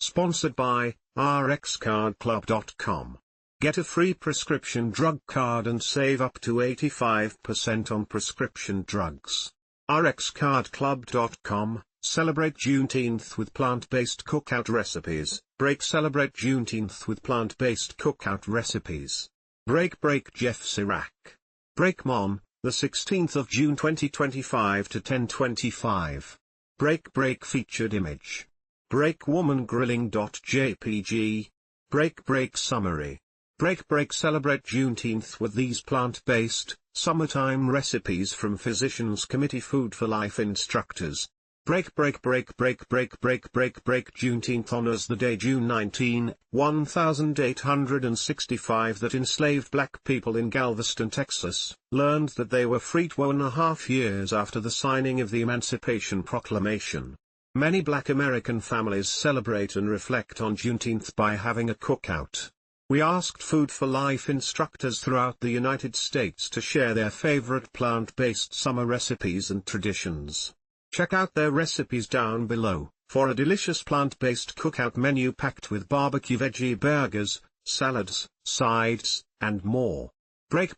Sponsored by RxCardClub.com. Get a free prescription drug card and save up to 85% on prescription drugs. RxCardClub.com. Celebrate Juneteenth with plant-based cookout recipes. Celebrate Juneteenth with plant-based cookout recipes. Break Jeff Surak. Mon, the 16th of June 2025 to 10:25. Break featured image. woman-grilling.jpg. Break summary. Celebrate Juneteenth with these plant-based, summertime recipes from Physicians Committee Food for Life instructors. Juneteenth honors the day June 19, 1865 that enslaved black people in Galveston, Texas, learned that they were free 2.5 years after the signing of the Emancipation Proclamation. Many black American families celebrate and reflect on Juneteenth by having a cookout. We asked Food for Life instructors throughout the United States to share their favorite plant-based summer recipes and traditions. Check out their recipes down below, for a delicious plant-based cookout menu packed with barbecue veggie burgers, salads, sides, and more. Break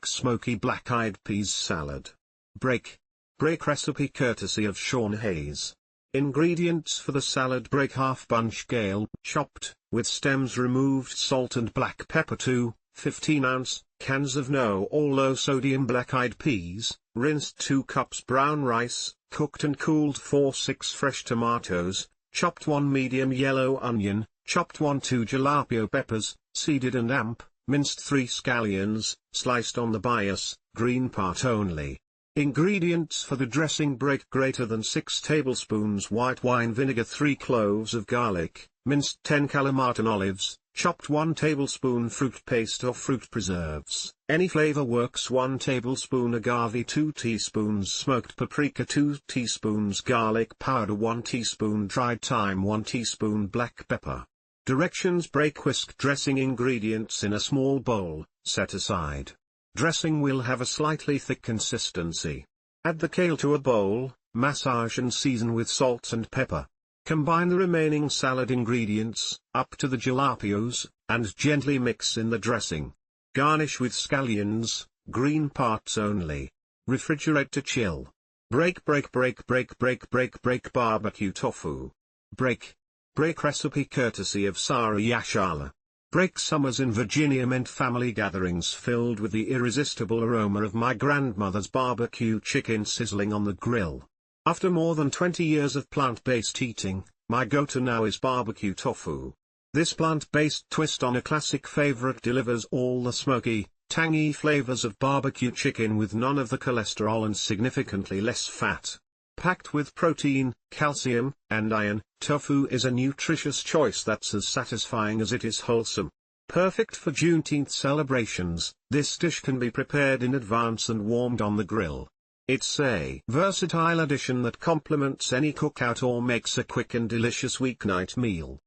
Smoky Black-Eyed Peas Salad. Break recipe courtesy of Shaun Hayes. Ingredients for the salad: half bunch kale, chopped, with stems removed, salt and black pepper. 2, 15-ounce, cans of no or low sodium black-eyed peas, rinsed. 2 cups brown rice, cooked and cooled. 4-6 fresh tomatoes, chopped. 1 medium yellow onion, chopped. 1-2 jalapeo peppers, seeded and amp, minced. 3 scallions, sliced on the bias, green part only. Ingredients for the dressing: greater than 6 tablespoons white wine vinegar, 3 cloves of garlic, minced. 10 kalamata olives, chopped. 1 tablespoon fruit paste or fruit preserves. Any flavor works. 1 tablespoon agave, 2 teaspoons smoked paprika, 2 teaspoons garlic powder, 1 teaspoon dried thyme, 1 teaspoon black pepper. Directions: whisk dressing ingredients in a small bowl, set aside. Dressing will have a slightly thick consistency. Add the kale to a bowl, massage and season with salt and pepper. Combine the remaining salad ingredients, up to the jalapeos, and gently mix in the dressing. Garnish with scallions, green parts only. Refrigerate to chill. Break barbecue tofu. Break recipe courtesy of Sahrah Yashaahla. Summers in Virginia meant family gatherings filled with the irresistible aroma of my grandmother's barbecue chicken sizzling on the grill. After more than 20 years of plant-based eating, my go-to now is barbecue tofu. This plant-based twist on a classic favorite delivers all the smoky, tangy flavors of barbecue chicken with none of the cholesterol and significantly less fat. Packed with protein, calcium, and iron, tofu is a nutritious choice that's as satisfying as it is wholesome. Perfect for Juneteenth celebrations, this dish can be prepared in advance and warmed on the grill. It's a versatile addition that complements any cookout or makes a quick and delicious weeknight meal.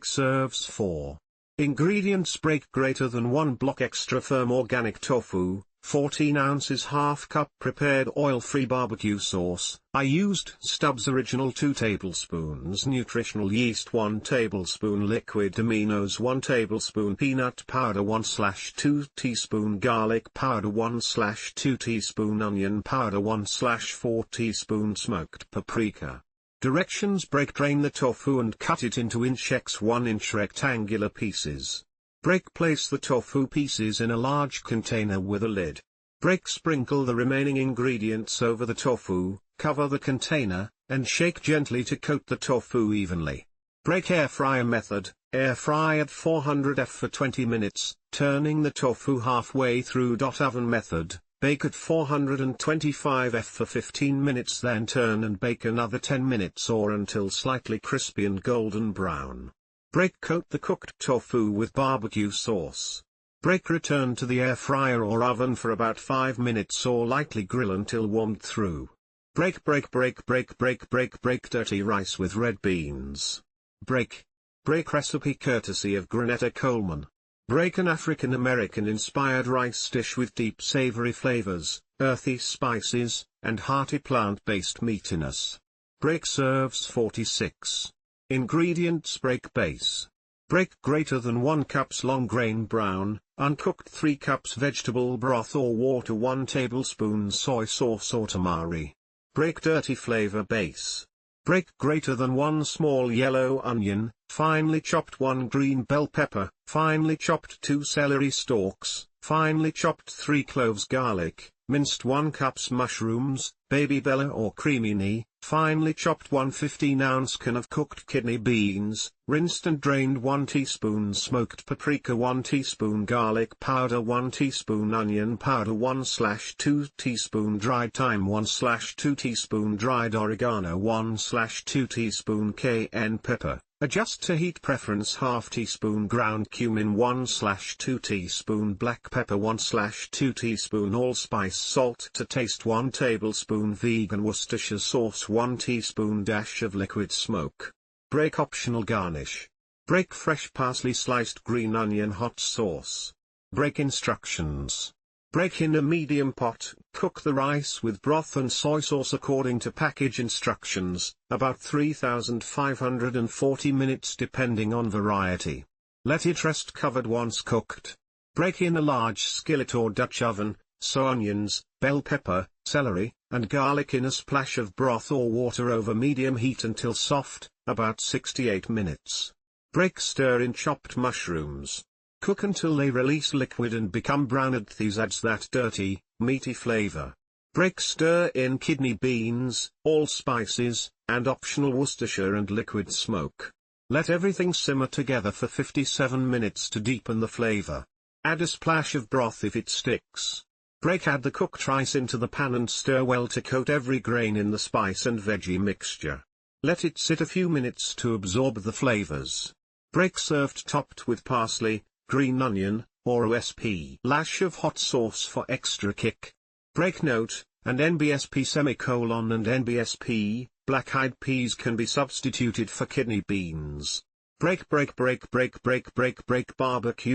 Serves 4 ingredients: greater than 1 block extra firm organic tofu, 14 ounces, ½ cup prepared oil-free barbecue sauce. I used Stubbs Original, 2 tablespoons nutritional yeast, 1 tablespoon liquid aminos, 1 tablespoon peanut powder, 1/2 teaspoon garlic powder, 1/2 teaspoon onion powder, 1/4 teaspoon smoked paprika. Directions: drain the tofu and cut it into 1-inch rectangular pieces. Place the tofu pieces in a large container with a lid. Sprinkle the remaining ingredients over the tofu, cover the container, and shake gently to coat the tofu evenly. Air fryer method: air fry at 400 F for 20 minutes, turning the tofu halfway through. Oven method: bake at 425 F for 15 minutes, then turn and bake another 10 minutes or until slightly crispy and golden brown. Coat the cooked tofu with barbecue sauce. Return to the air fryer or oven for about 5 minutes or lightly grill until warmed through. Break dirty rice with red beans. Break recipe courtesy of Granetta Coleman. An African American inspired rice dish with deep savory flavors, earthy spices, and hearty plant-based meatiness. Serves 46. Ingredients: break base. Break greater than 1 cups long grain brown, uncooked 3 cups vegetable broth or water, 1 tablespoon soy sauce or tamari. Break dirty flavor base. Break greater than 1 small yellow onion, finely chopped 1 green bell pepper, finely chopped 2 celery stalks, finely chopped 3 cloves garlic, minced 1 cups mushrooms, baby bella or creamy knee, finely chopped 1 15-ounce can of cooked kidney beans, rinsed and drained 1 teaspoon smoked paprika, 1 teaspoon garlic powder, 1 teaspoon onion powder, 1/2 teaspoon dried thyme, 1/2 teaspoon dried oregano, 1/2 teaspoon cayenne pepper. Adjust to heat preference. ½ teaspoon ground cumin, 1/2 teaspoon black pepper, 1/2 teaspoon allspice salt to taste, 1 tablespoon vegan Worcestershire sauce, 1 teaspoon dash of liquid smoke. Break optional garnish. Break fresh parsley, sliced green onion, hot sauce. Break instructions. Break in a medium pot. Cook the rice with broth and soy sauce according to package instructions, about 3,540 minutes depending on variety. Let it rest covered once cooked. Break in a large skillet or Dutch oven, sow onions, bell pepper, celery, and garlic in a splash of broth or water over medium heat until soft, about 68 minutes. Break, stir in chopped mushrooms. Cook until they release liquid and become brown. These adds that dirty, meaty flavor. Break, stir in kidney beans, all spices, and optional Worcestershire and liquid smoke. Let everything simmer together for 57 minutes to deepen the flavor. Add a splash of broth if it sticks. Break, add the cooked rice into the pan and stir well to coat every grain in the spice and veggie mixture. Let it sit a few minutes to absorb the flavors. Break, served topped with parsley, green onion, or OSP lash of hot sauce for extra kick. Break note, and NBSP semicolon and NBSP, black-eyed peas can be substituted for kidney beans. Break barbecue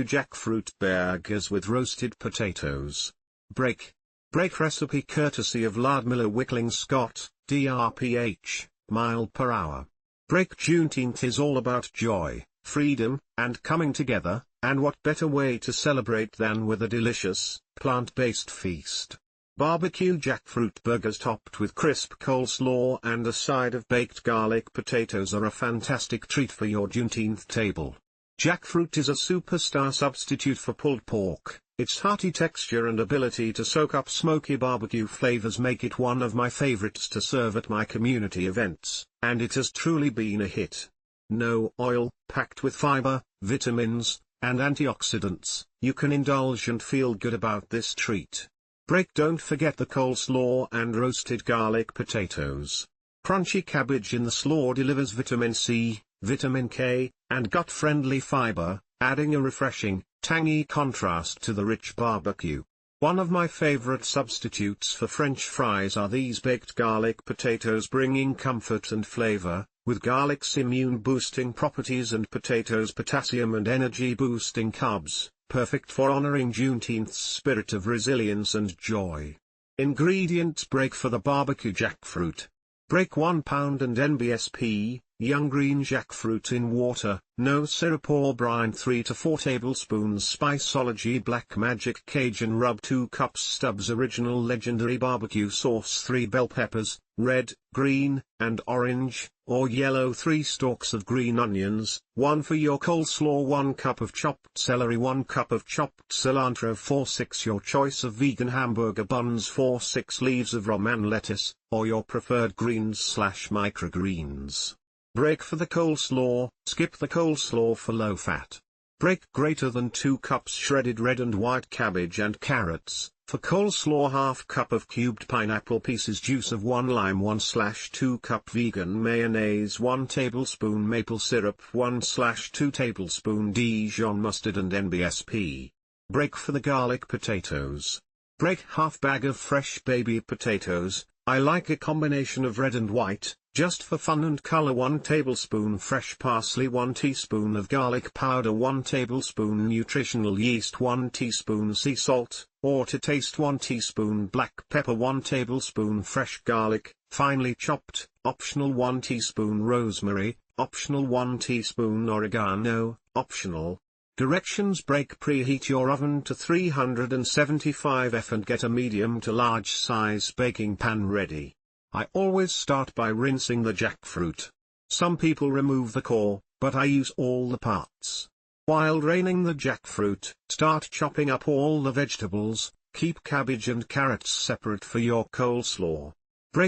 jackfruit burgers with roasted potatoes. Break recipe courtesy of Lardmiller Wickling Scott, DRPH, mile per hour. Break Juneteenth is all about joy, freedom, and coming together, and what better way to celebrate than with a delicious, plant-based feast. Barbecue jackfruit burgers topped with crisp coleslaw and a side of baked garlic potatoes are a fantastic treat for your Juneteenth table. Jackfruit is a superstar substitute for pulled pork. Its hearty texture and ability to soak up smoky barbecue flavors make it one of my favorites to serve at my community events, and it has truly been a hit. No oil, packed with fiber, vitamins, and antioxidants, you can indulge and feel good about this treat. Break, don't forget the coleslaw and roasted garlic potatoes. Crunchy cabbage in the slaw delivers vitamin C, vitamin K, and gut-friendly fiber, adding a refreshing, tangy contrast to the rich barbecue. One of my favorite substitutes for French fries are these baked garlic potatoes, bringing comfort and flavor, with garlic's immune-boosting properties and potatoes' potassium and energy-boosting carbs, perfect for honoring Juneteenth's spirit of resilience and joy. Ingredients: break for the barbecue jackfruit. Break 1 pound and NBSP, young green jackfruit in water, no syrup or brine. 3 to 4 tablespoons Spiceology Black Magic Cajun Rub, 2 cups Stubbs Original Legendary Barbecue Sauce, 3 bell peppers, red, green, and orange, or yellow, 3 stalks of green onions, 1 for your coleslaw, 1 cup of chopped celery, 1 cup of chopped cilantro, 4/6 your choice of vegan hamburger buns, 4/6 leaves of romaine lettuce, or your preferred greens/microgreens. Break for the coleslaw, skip the coleslaw for low fat. Break greater than 2 cups shredded red and white cabbage and carrots. For coleslaw, ½ cup of cubed pineapple pieces, juice of 1 lime, 1/2 cup vegan mayonnaise, 1 tablespoon maple syrup, 1/2 tablespoon Dijon mustard and NBSP. Break for the garlic potatoes. Break ½ bag of fresh baby potatoes. I like a combination of red and white, just for fun and color. 1 tablespoon fresh parsley, 1 teaspoon of garlic powder, 1 tablespoon nutritional yeast, 1 teaspoon sea salt, or to taste, 1 teaspoon black pepper, 1 tablespoon fresh garlic, finely chopped, optional, 1 teaspoon rosemary, optional 1 teaspoon oregano, optional. Directions: break preheat your oven to 375 F and get a medium to large size baking pan ready. I always start by rinsing the jackfruit. Some people remove the core, but I use all the parts. While draining the jackfruit, start chopping up all the vegetables. Keep cabbage and carrots separate for your coleslaw.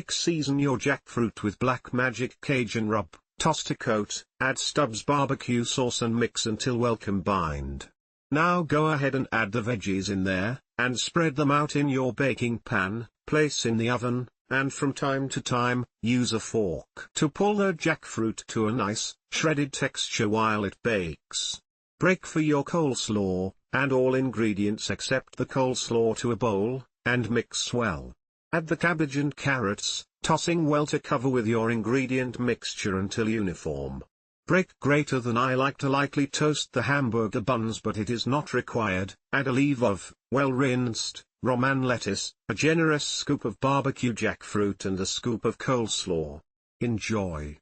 Season your jackfruit with black magic Cajun rub, toss to coat, add Stubbs barbecue sauce and mix until well combined. Now go ahead and add the veggies in there, and spread them out in your baking pan, place in the oven, and from time to time, use a fork to pull the jackfruit to a nice, shredded texture while it bakes. For your coleslaw, add all ingredients except the coleslaw to a bowl, and mix well. Add the cabbage and carrots, tossing well to cover with your ingredient mixture until uniform. Greater than I like to lightly toast the hamburger buns, but it is not required. Add a leaf of, well-rinsed, romaine lettuce, a generous scoop of barbecue jackfruit and a scoop of coleslaw. Enjoy.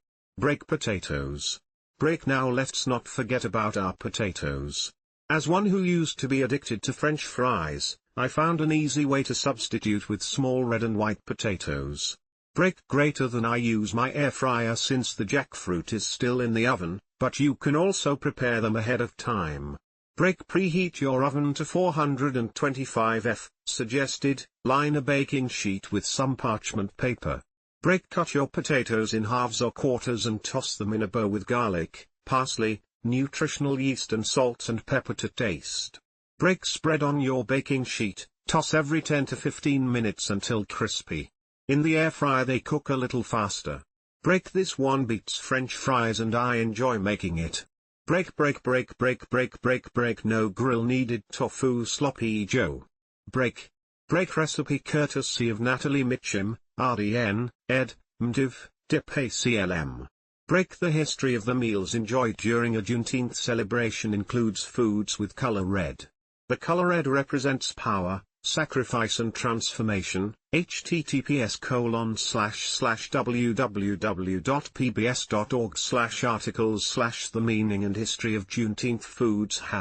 Potatoes. Now let's not forget about our potatoes. As one who used to be addicted to French fries, I found an easy way to substitute with small red and white potatoes. Greater than I use my air fryer since the jackfruit is still in the oven, but you can also prepare them ahead of time. Preheat your oven to 425 F, suggested, line a baking sheet with some parchment paper. Cut your potatoes in halves or quarters and toss them in a bowl with garlic, parsley, nutritional yeast and salt and pepper to taste. Spread on your baking sheet, toss every 10 to 15 minutes until crispy. In the air fryer they cook a little faster. This one beats French fries and I enjoy making it. No grill needed tofu sloppy joe. Recipe courtesy of Natalie Mitchum, RDN, ed. MDiv, Dip ACLM. The history of the meals enjoyed during a Juneteenth celebration includes foods with color red. The color red represents power, sacrifice and transformation. https://www.pbs.org/articles/the meaning and history of Juneteenth foods #.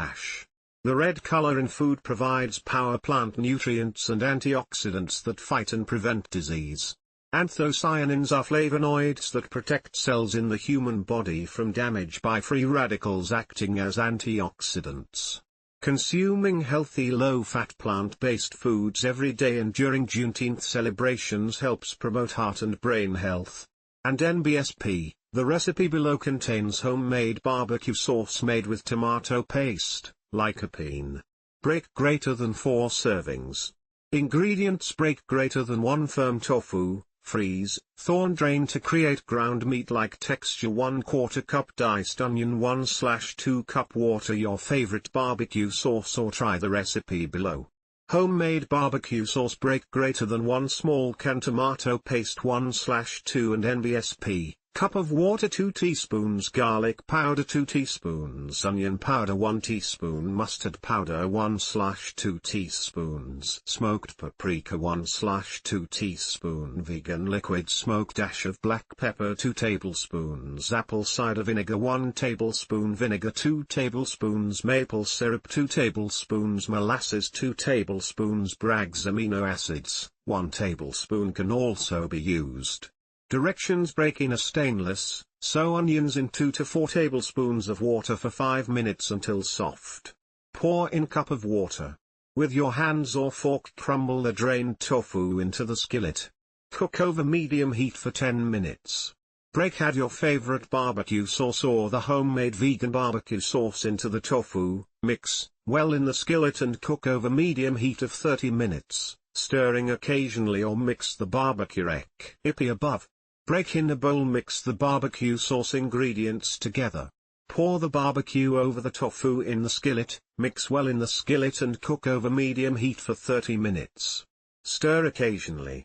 The red color in food provides power, plant nutrients and antioxidants that fight and prevent disease. Anthocyanins are flavonoids that protect cells in the human body from damage by free radicals acting as antioxidants. Consuming healthy low-fat plant-based foods every day and during Juneteenth celebrations helps promote heart and brain health. And NBSP, the recipe below contains homemade barbecue sauce made with tomato paste, lycopene. Greater than 4 servings. Ingredients: greater than 1 firm tofu, freeze, thaw and drain to create ground meat-like texture. 1/4 cup diced onion. 1/2 cup water. Your favorite barbecue sauce or try the recipe below. Homemade barbecue sauce. Greater than 1 small can tomato paste. 1/2 and NBSP. Cup of water. 2 teaspoons garlic powder. 2 teaspoons onion powder. 1 teaspoon mustard powder. 1/2 teaspoons smoked paprika. 1/2 teaspoon vegan liquid smoke. Dash of black pepper. 2 tablespoons apple cider vinegar. 1 tablespoon vinegar. 2 tablespoons maple syrup. 2 tablespoons molasses. 2 tablespoons Bragg's amino acids. 1 tablespoon can also be used. Directions: break in a stainless, sow onions in 2 to 4 tablespoons of water for 5 minutes until soft. Pour in cup of water. With your hands or fork crumble the drained tofu into the skillet. Cook over medium heat for 10 minutes. Add your favorite barbecue sauce or the homemade vegan barbecue sauce into the tofu, mix well in the skillet and cook over medium heat of 30 minutes, stirring occasionally or mix the barbecue recipe above. In a bowl, mix the barbecue sauce ingredients together. Pour the barbecue over the tofu in the skillet, mix well in the skillet and cook over medium heat for 30 minutes. Stir occasionally.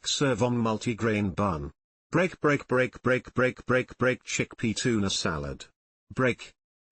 Serve on multigrain bun. Chickpea tuna salad.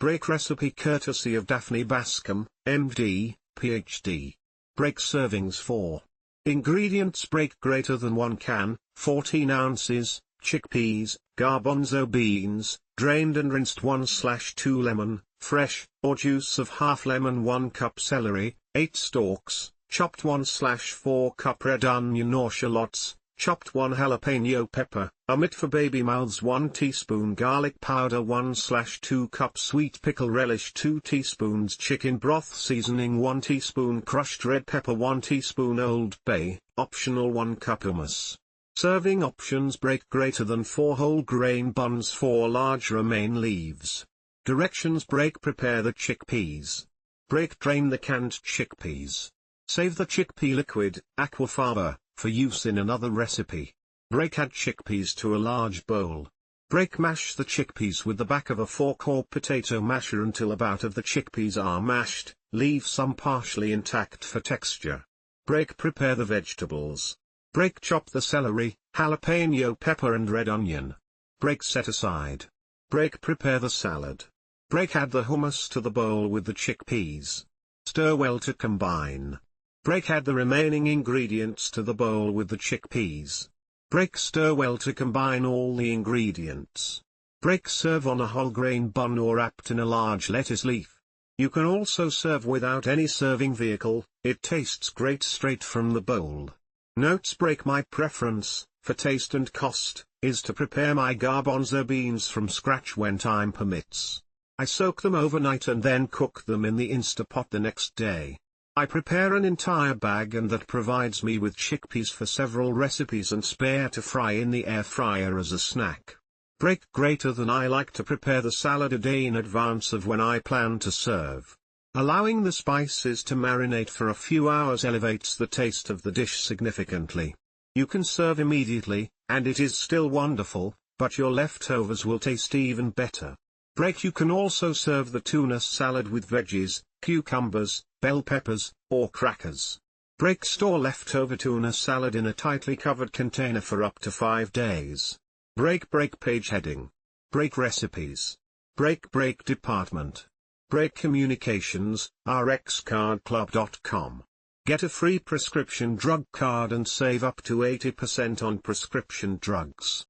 Recipe courtesy of Daphne Bascom, MD, PhD. Servings 4. Ingredients: greater than 1 can, 14 ounces, chickpeas, garbanzo beans, drained and rinsed 1/2 lemon, fresh, or juice of half lemon 1 cup celery, 8 stalks, chopped 1/4 cup red onion or shallots, chopped 1 jalapeno pepper, a mitt for baby mouths 1 teaspoon garlic powder 1/2 cup sweet pickle relish 2 teaspoons chicken broth seasoning 1 teaspoon crushed red pepper 1 teaspoon Old Bay, optional 1 cup hummus. Serving options: break greater than 4 whole grain buns 4 large romaine leaves. Directions: break prepare the chickpeas. Break drain the canned chickpeas. Save the chickpea liquid, aquafaba, for use in another recipe. Break add chickpeas to a large bowl. Break mash the chickpeas with the back of a fork or potato masher until about of the chickpeas are mashed, leave some partially intact for texture. Break prepare the vegetables. Break chop the celery, jalapeno pepper and red onion. Break set aside. Break prepare the salad. Break add the hummus to the bowl with the chickpeas. Stir well to combine. Break add the remaining ingredients to the bowl with the chickpeas. Break stir well to combine all the ingredients. Break serve on a whole grain bun or wrapped in a large lettuce leaf. You can also serve without any serving vehicle, it tastes great straight from the bowl. Notes: break my preference, for taste and cost, is to prepare my garbanzo beans from scratch when time permits. I soak them overnight and then cook them in the Instapot the next day. I prepare an entire bag and that provides me with chickpeas for several recipes and spare to fry in the air fryer as a snack. Break greater than I like to prepare the salad a day in advance of when I plan to serve. Allowing the spices to marinate for a few hours elevates the taste of the dish significantly. You can serve immediately, and it is still wonderful, but your leftovers will taste even better. Break you can also serve the tuna salad with veggies, cucumbers, bell peppers, or crackers. Break store leftover tuna salad in a tightly covered container for up to 5 days. Break page heading. Break recipes. Break department. Break communications, rxcardclub.com. Get a free prescription drug card and save up to 80% on prescription drugs.